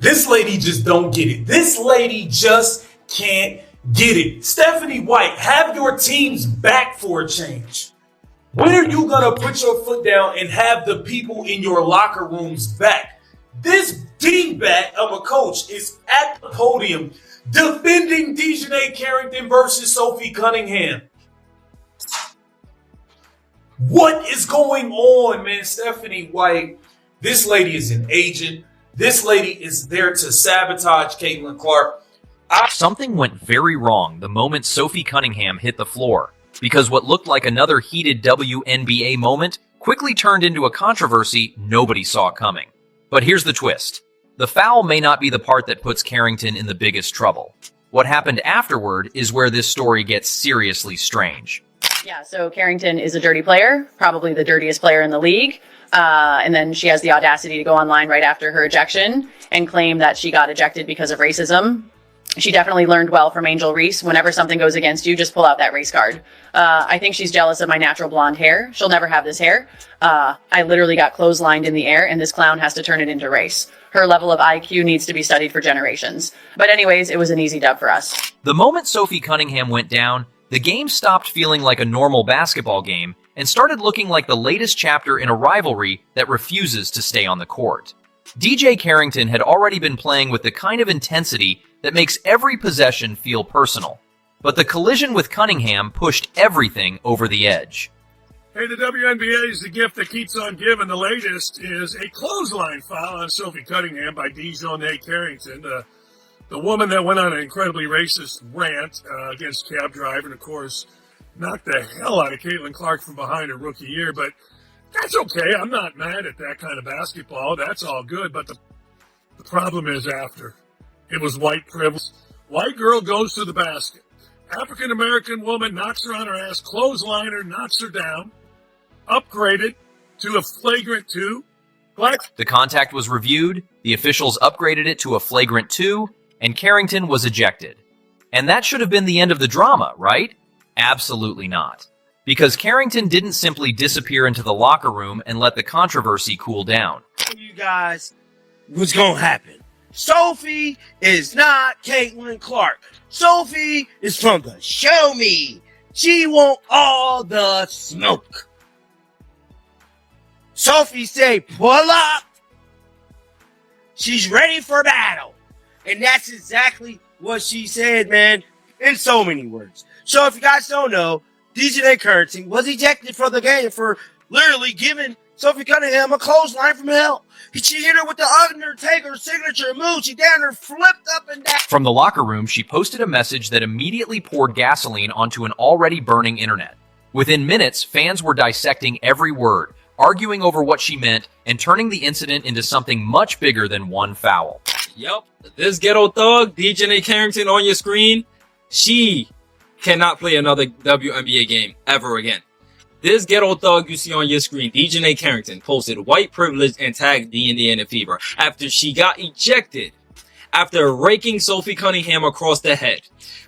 This lady just don't get it. This lady just can't get it. Stephanie White, have your team's back for a change. When are you going to put your foot down and have the people in your locker rooms back? This dingbat of a coach is at the podium defending DiJonai Carrington versus Sophie Cunningham. What is going on, man? Stephanie White, this lady is an agent. This lady is there to sabotage Caitlin Clark. Something went very wrong the moment Sophie Cunningham hit the floor, because what looked like another heated WNBA moment quickly turned into a controversy nobody saw coming. But here's the twist. The foul may not be the part that puts Carrington in the biggest trouble. What happened afterward is where this story gets seriously strange. Yeah, so Carrington is a dirty player, probably the dirtiest player in the league. And then she has the audacity to go online right after her ejection and claim that she got ejected because of racism. She definitely learned well from Angel Reese. Whenever something goes against you, just pull out that race card. I think she's jealous of my natural blonde hair. She'll never have this hair. I literally got clotheslined in the air, and this clown has to turn it into race. Her level of IQ needs to be studied for generations. But anyways, it was an easy dub for us. The moment Sophie Cunningham went down, the game stopped feeling like a normal basketball game and started looking like the latest chapter in a rivalry that refuses to stay on the court. DJ Carrington had already been playing with the kind of intensity that makes every possession feel personal. But the collision with Cunningham pushed everything over the edge. Hey, the WNBA is the gift that keeps on giving. The latest is a clothesline foul on Sophie Cunningham by Djonai Carrington, the woman that went on an incredibly racist rant against cab driver and, of course, knocked the hell out of Caitlin Clark from behind her rookie year. But that's okay. I'm not mad at that kind of basketball. That's all good. But the problem is after. It was white privilege. White girl goes to the basket. African-American woman knocks her on her ass, clothesline her, knocks her down, upgraded to a flagrant 2. The contact was reviewed, the officials upgraded it to a flagrant 2, and Carrington was ejected. And that should have been the end of the drama, right? Absolutely not. Because Carrington didn't simply disappear into the locker room and let the controversy cool down. You guys, what's gonna happen? Sophie is not Caitlin Clark. Sophie is from the show me. She want all the smoke. Sophie say, pull up. She's ready for battle. And that's exactly what she said, man, in so many words. So if you guys don't know, DiJonai Carrington was ejected from the game for literally giving Sophie Cunningham a clothesline from hell. She hit her with the Undertaker signature move. She down her flipped up and down. From the locker room, she posted a message that immediately poured gasoline onto an already burning internet. Within minutes, fans were dissecting every word, arguing over what she meant, and turning the incident into something much bigger than one foul. Yep, this ghetto thug, DiJonai Carrington on your screen, she cannot play another WNBA game ever again. This ghetto thug you see on your screen, Djonai Carrington, posted white privilege and tagged the Indiana Fever after she got ejected after raking Sophie Cunningham across the head.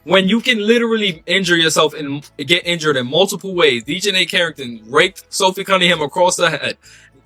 When you can literally injure yourself and get injured in multiple ways, Djonai Carrington raked Sophie Cunningham across the head.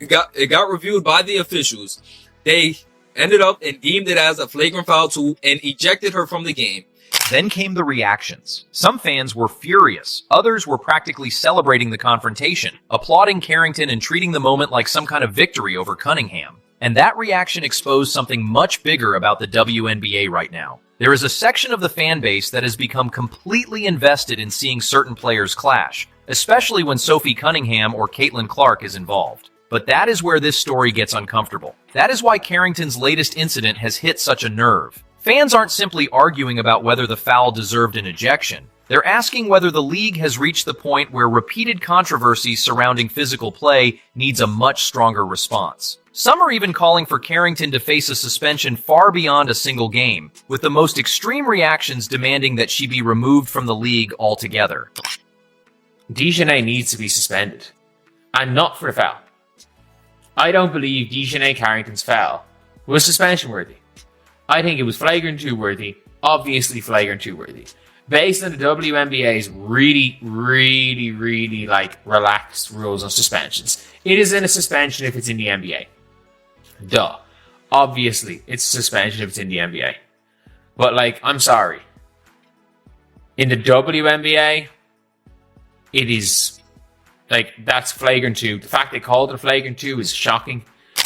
It got reviewed by the officials. They ended up and deemed it as a flagrant foul too and ejected her from the game. Then came the reactions. Some fans were furious. Others were practically celebrating the confrontation, applauding Carrington and treating the moment like some kind of victory over Cunningham. And that reaction exposed something much bigger about the WNBA right now. There is a section of the fan base that has become completely invested in seeing certain players clash, especially when Sophie Cunningham or Caitlin Clark is involved. But that is where this story gets uncomfortable. That is why Carrington's latest incident has hit such a nerve. Fans aren't simply arguing about whether the foul deserved an ejection. They're asking whether the league has reached the point where repeated controversies surrounding physical play needs a much stronger response. Some are even calling for Carrington to face a suspension far beyond a single game, with the most extreme reactions demanding that she be removed from the league altogether. DiJonai needs to be suspended, and not for the foul. I don't believe DiJonai Carrington's foul was suspension worthy. I think it was flagrant 2 worthy, obviously flagrant 2 worthy. Based on the WNBA's really relaxed rules on suspensions. It isn't a suspension if it's in the NBA. Duh. obviously it's suspension if it's in the NBA. But, like, I'm sorry. In the WNBA, it is, like, that's flagrant 2. The fact they called it flagrant 2 is shocking.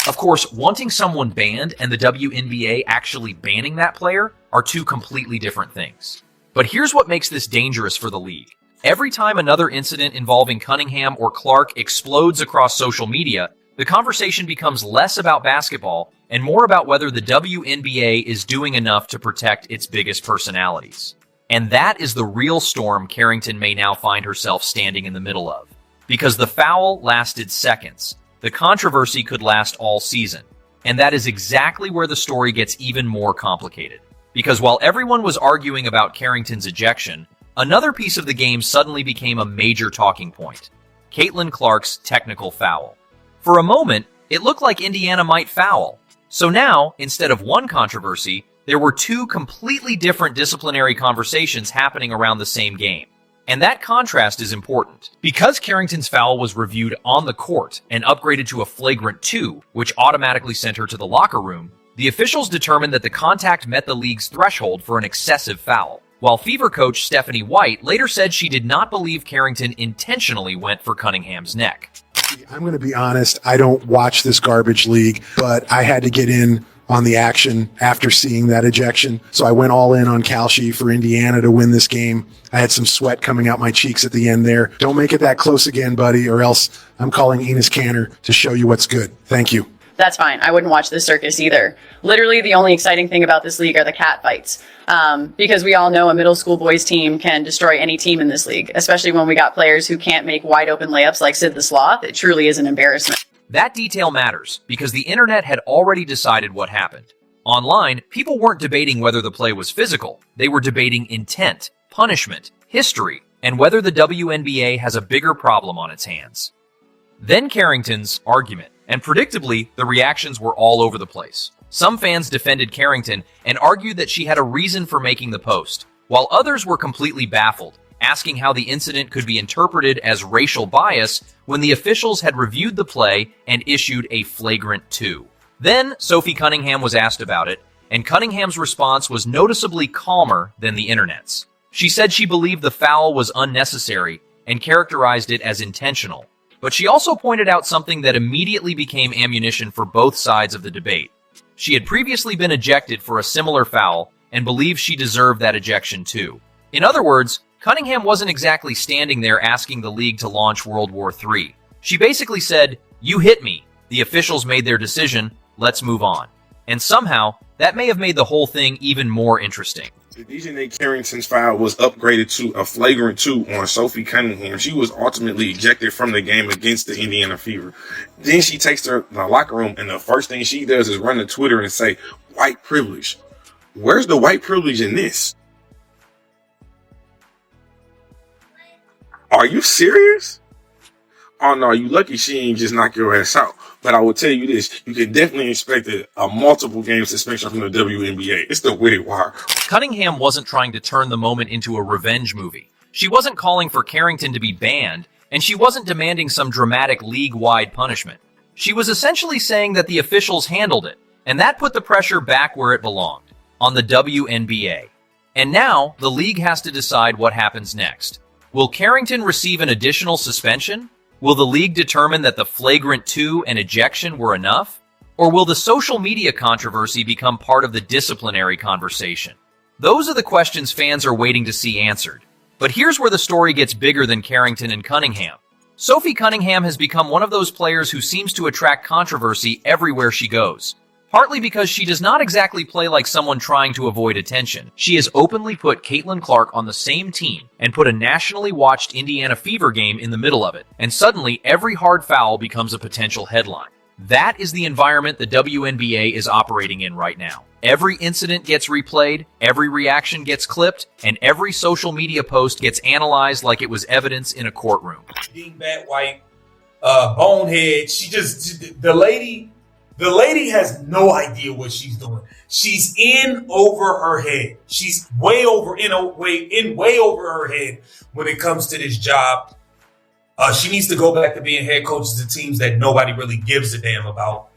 Of course, wanting someone banned and the WNBA actually banning that player are two completely different things. But here's what makes this dangerous for the league. Every time another incident involving Cunningham or Clark explodes across social media, the conversation becomes less about basketball and more about whether the WNBA is doing enough to protect its biggest personalities. And that is the real storm Carrington may now find herself standing in the middle of. Because the foul lasted seconds, the controversy could last all season. And that is exactly where the story gets even more complicated. Because while everyone was arguing about Carrington's ejection, another piece of the game suddenly became a major talking point. Caitlin Clark's technical foul. For a moment, it looked like Indiana might foul. So now, instead of one controversy, there were two completely different disciplinary conversations happening around the same game. And that contrast is important. Because Carrington's foul was reviewed on the court and upgraded to a flagrant 2, which automatically sent her to the locker room, the officials determined that the contact met the league's threshold for an excessive foul. While Fever coach Stephanie White later said she did not believe Carrington intentionally went for Cunningham's neck. I'm going to be honest, I don't watch this garbage league, but I had to get in on the action after seeing that ejection. So I went all in on Kalshi for Indiana to win this game. I had some sweat coming out my cheeks at the end there. Don't make it that close again, buddy, or else I'm calling Enos Kanter to show you what's good. Thank you. That's fine. I wouldn't watch this circus either. Literally, the only exciting thing about this league are the cat fights. Because we all know a middle school boys team can destroy any team in this league, especially when we got players who can't make wide open layups like Sid the Sloth. It truly is an embarrassment. That detail matters because the internet had already decided what happened. Online, people weren't debating whether the play was physical. They were debating intent, punishment, history, and whether the WNBA has a bigger problem on its hands. Then Carrington's argument. And predictably, the reactions were all over the place. Some fans defended Carrington and argued that she had a reason for making the post, while others were completely baffled, asking how the incident could be interpreted as racial bias when the officials had reviewed the play and issued a flagrant 2. Then, Sophie Cunningham was asked about it, and Cunningham's response was noticeably calmer than the internet's. She said she believed the foul was unnecessary and characterized it as intentional. But she also pointed out something that immediately became ammunition for both sides of the debate. She had previously been ejected for a similar foul and believed she deserved that ejection too. In other words, Cunningham wasn't exactly standing there asking the league to launch World War III. She basically said, "You hit me. The officials made their decision. Let's move on." And somehow, that may have made the whole thing even more interesting. DiJonai Carrington's foul was upgraded to a flagrant 2 on Sophie Cunningham. She was ultimately ejected from the game against the Indiana Fever. Then she takes her to the locker room, and the first thing she does is run to Twitter and say, "White privilege." Where's the white privilege in this? Are you serious? Oh no, you lucky she ain't just knock your ass out. But I will tell you this, you can definitely expect a multiple game suspension from the WNBA. It's the weighted wire. Cunningham wasn't trying to turn the moment into a revenge movie. She wasn't calling for Carrington to be banned, and she wasn't demanding some dramatic league-wide punishment. She was essentially saying that the officials handled it, and that put the pressure back where it belonged, on the WNBA. And now, the league has to decide what happens next. Will Carrington receive an additional suspension? Will the league determine that the flagrant 2 and ejection were enough? Or will the social media controversy become part of the disciplinary conversation? Those are the questions fans are waiting to see answered. But here's where the story gets bigger than Carrington and Cunningham. Sophie Cunningham has become one of those players who seems to attract controversy everywhere she goes. Partly because she does not exactly play like someone trying to avoid attention. She has openly put Caitlin Clark on the same team and put a nationally watched Indiana Fever game in the middle of it. And suddenly, every hard foul becomes a potential headline. That is the environment the WNBA is operating in right now. Every incident gets replayed, every reaction gets clipped, and every social media post gets analyzed like it was evidence in a courtroom. Dingbat white, bonehead. The lady has no idea what she's doing. She's in over her head. She's way over her head when it comes to this job. She needs to go back to being head coaches of teams that nobody really gives a damn about.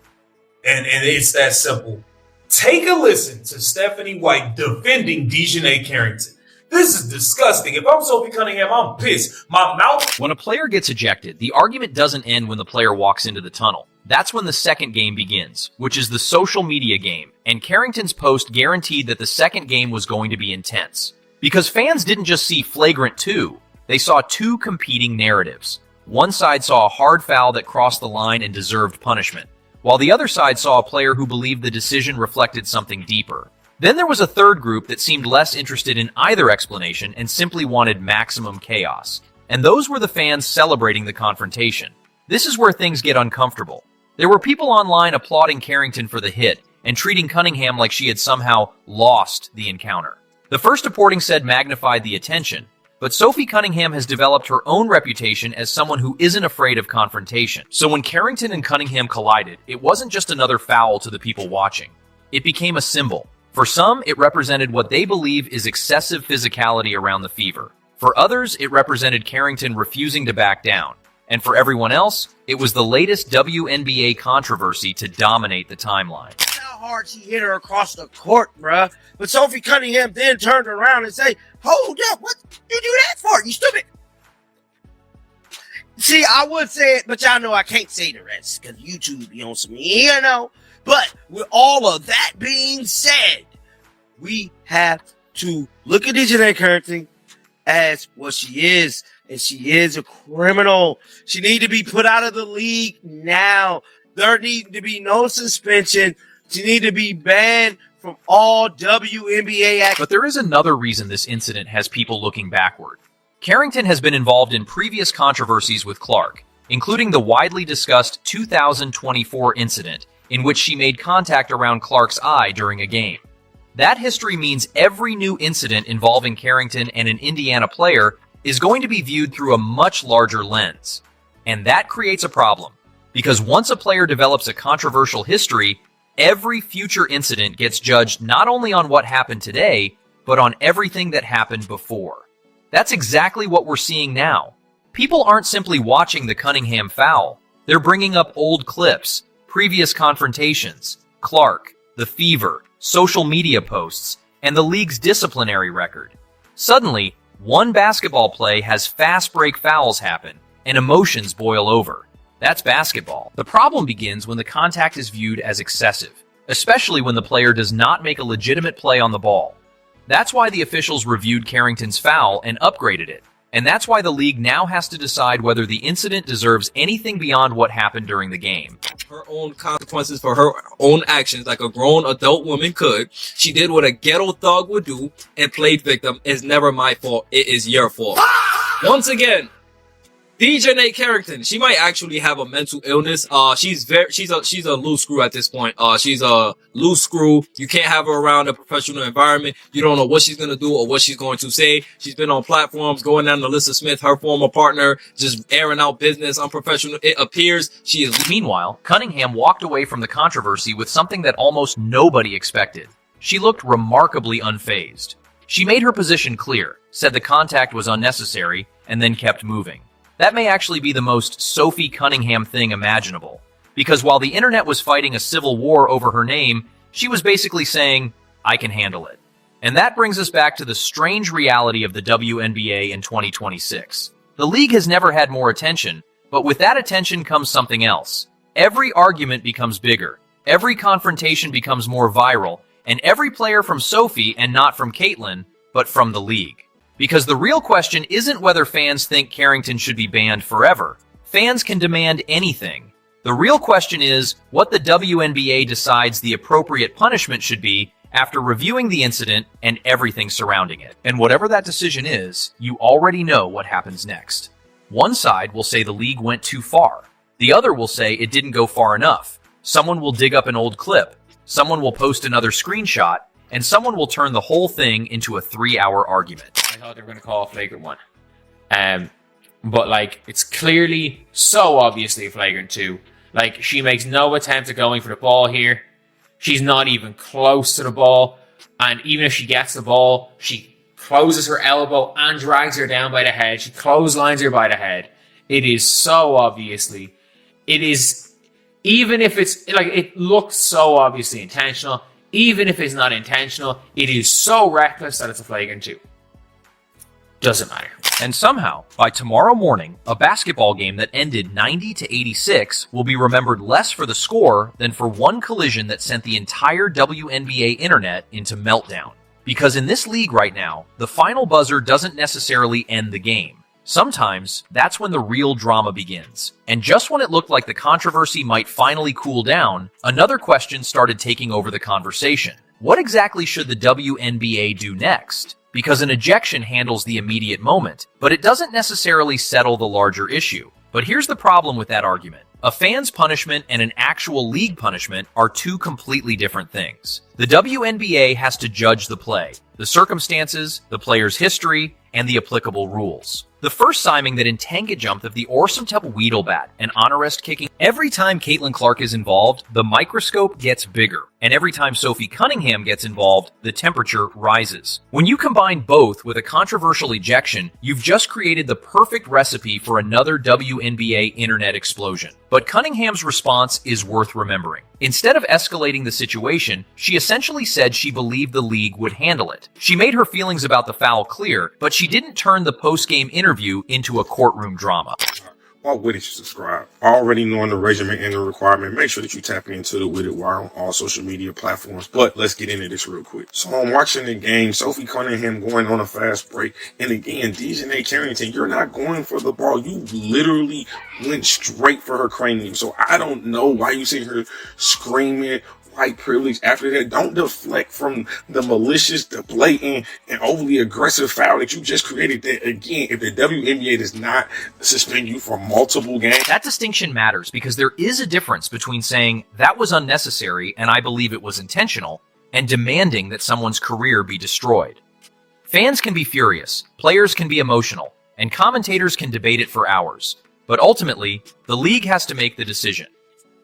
And it's that simple. Take a listen to Stephanie White defending DiJonai Carrington. This is disgusting. If I'm Sophie Cunningham, I'm pissed. My mouth. When a player gets ejected, the argument doesn't end when the player walks into the tunnel. That's when the second game begins, which is the social media game, and Carrington's post guaranteed that the second game was going to be intense. Because fans didn't just see flagrant 2, they saw 2 competing narratives. One side saw a hard foul that crossed the line and deserved punishment, while the other side saw a player who believed the decision reflected something deeper. Then there was a third group that seemed less interested in either explanation and simply wanted maximum chaos. And those were the fans celebrating the confrontation. This is where things get uncomfortable. There were people online applauding Carrington for the hit and treating Cunningham like she had somehow lost the encounter. The first reporting said magnified the attention, but Sophie Cunningham has developed her own reputation as someone who isn't afraid of confrontation. So when Carrington and Cunningham collided, it wasn't just another foul to the people watching. It became a symbol. For some, it represented what they believe is excessive physicality around the Fever. For others, it represented Carrington refusing to back down. And for everyone else, it was the latest WNBA controversy to dominate the timeline. That's how hard she hit her across the court, bruh. But Sophie Cunningham then turned around and said, "Hold up, what you do that for, you stupid?" See, I would say it, but y'all know I can't say the rest because YouTube be on some, But with all of that being said, we have to look at DiJonai Carrington as what she is. And she is a criminal. She needs to be put out of the league now. There needs to be no suspension. She needs to be banned from all WNBA actions. But there is another reason this incident has people looking backward. Carrington has been involved in previous controversies with Clark, including the widely discussed 2024 incident in which she made contact around Clark's eye during a game. That history means every new incident involving Carrington and an Indiana player is going to be viewed through a much larger lens. And that creates a problem, because once a player develops a controversial history, every future incident gets judged not only on what happened today, but on everything that happened before. That's exactly what we're seeing now. People aren't simply watching the Cunningham foul. They're bringing up old clips, previous confrontations, Clark, the Fever, social media posts, and the league's disciplinary record. Suddenly, one basketball play has fast break fouls happen, and emotions boil over. That's basketball. The problem begins when the contact is viewed as excessive, especially when the player does not make a legitimate play on the ball. That's why the officials reviewed Carrington's foul and upgraded it. And that's why the league now has to decide whether the incident deserves anything beyond what happened during the game. Her own consequences for her own actions, like a grown adult woman could. She did what a ghetto thug would do and played victim. It's never my fault. It is your fault. Once again, DiJonai Carrington, she might actually have a mental illness. She's a loose screw at this point. She's a loose screw. You can't have her around a professional environment. You don't know what she's gonna do or what she's going to say. She's been on platforms going down to Alyssa Smith, her former partner, just airing out business, unprofessional. It appears she is. Meanwhile, Cunningham walked away from the controversy with something that almost nobody expected. She looked remarkably unfazed. She made her position clear, said the contact was unnecessary, and then kept moving. That may actually be the most Sophie Cunningham thing imaginable, because while the internet was fighting a civil war over her name, she was basically saying, I can handle it. And that brings us back to the strange reality of the WNBA in 2026. The league has never had more attention, but with that attention comes something else. Every argument becomes bigger, every confrontation becomes more viral, and every player from Sophie, and not from Caitlin, but from the league. Because the real question isn't whether fans think Carrington should be banned forever. Fans can demand anything. The real question is what the WNBA decides the appropriate punishment should be after reviewing the incident and everything surrounding it. And whatever that decision is, you already know what happens next. One side will say the league went too far. The other will say it didn't go far enough. Someone will dig up an old clip. Someone will post another screenshot. And someone will turn the whole thing into a 3-hour argument. I thought they were going to call a flagrant one. But, it's clearly, so obviously a flagrant 2. She makes no attempt at going for the ball here. She's not even close to the ball. And even if she gets the ball, she closes her elbow and drags her down by the head. She clotheslines her by the head. It is so obviously. It is Even if it's like it looks so obviously intentional, even if it's not intentional, it is so reckless that it's a flagrant 2. Doesn't matter. And somehow, by tomorrow morning, a basketball game that ended 90-86 will be remembered less for the score than for one collision that sent the entire WNBA internet into meltdown. Because in this league right now, the final buzzer doesn't necessarily end the game. Sometimes, that's when the real drama begins. And just when it looked like the controversy might finally cool down, another question started taking over the conversation. What exactly should the WNBA do next? Because an ejection handles the immediate moment, but it doesn't necessarily settle the larger issue. But here's the problem with that argument. A fan's punishment and an actual league punishment are two completely different things. The WNBA has to judge the play, the circumstances, the player's history, and the applicable rules. The first siming that intengejump of the Orsamtep Weedlebat and honorest kicking. Every time Caitlin Clark is involved, the microscope gets bigger. And every time Sophie Cunningham gets involved, the temperature rises. When you combine both with a controversial ejection, you've just created the perfect recipe for another WNBA internet explosion. But Cunningham's response is worth remembering. Instead of escalating the situation, she essentially said she believed the league would handle it. She made her feelings about the foul clear, but she didn't turn the post-game interview into a courtroom drama. Why wouldn't you subscribe? Already knowing the regimen and the requirement, make sure that you tap into the With It Wire on all social media platforms. But let's get into this real quick. So I'm watching the game, Sophie Cunningham going on a fast break. And again, DiJonai Carrington, you're not going for the ball. You literally went straight for her cranium. So I don't know why you see her screaming white privilege after that. Don't deflect from the malicious, the blatant, and overly aggressive foul that you just created. That again, if the WNBA does not suspend you for multiple games. That distinction matters because there is a difference between saying that was unnecessary and I believe it was intentional and demanding that someone's career be destroyed. Fans can be furious, players can be emotional, and commentators can debate it for hours. But ultimately, the league has to make the decision.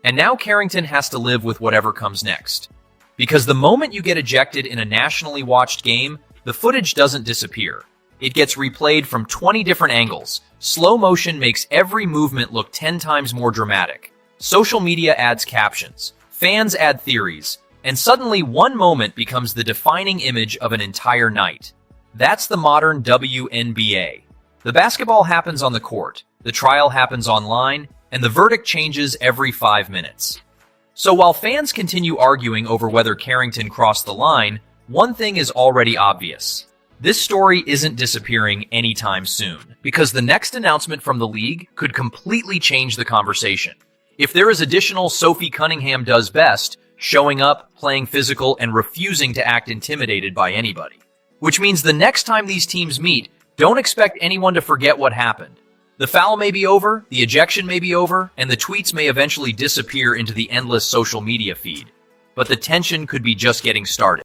And now Carrington has to live with whatever comes next. Because the moment you get ejected in a nationally watched game, the footage doesn't disappear. It gets replayed from 20 different angles. Slow motion makes every movement look 10 times more dramatic. Social media adds captions. Fans add theories. And suddenly one moment becomes the defining image of an entire night. That's the modern WNBA. The basketball happens on the court. The trial happens online. And the verdict changes every 5 minutes. So while fans continue arguing over whether Carrington crossed the line, one thing is already obvious. This story isn't disappearing anytime soon, because the next announcement from the league could completely change the conversation. If there is additional Sophie Cunningham does best, showing up, playing physical, and refusing to act intimidated by anybody. Which means the next time these teams meet, don't expect anyone to forget what happened. The foul may be over, the ejection may be over, and the tweets may eventually disappear into the endless social media feed. But the tension could be just getting started.